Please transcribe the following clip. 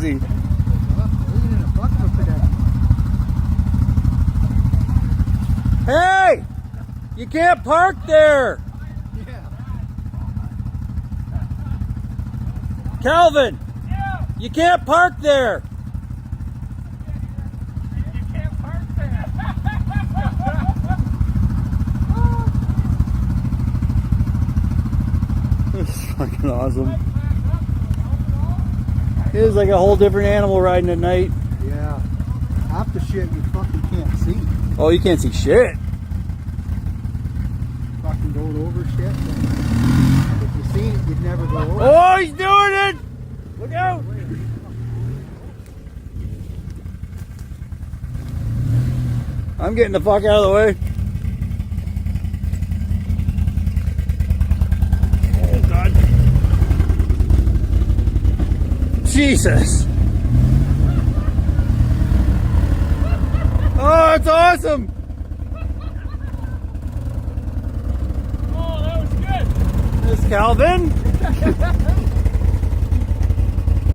crazy. Hey! You can't park there! Yeah. Calvin! Yeah. You can't park there! You can't park there. This is fucking awesome. It is like a whole different animal riding at night. Yeah. Half the shit you fucking can't see. Oh, you can't see shit. Fucking going over shit. If you seen it, you'd never go over. Oh, he's doing it! Look out! I'm getting the fuck out of the way. Oh, God. Jesus. Oh, it's awesome. Oh, that was good. There's Calvin.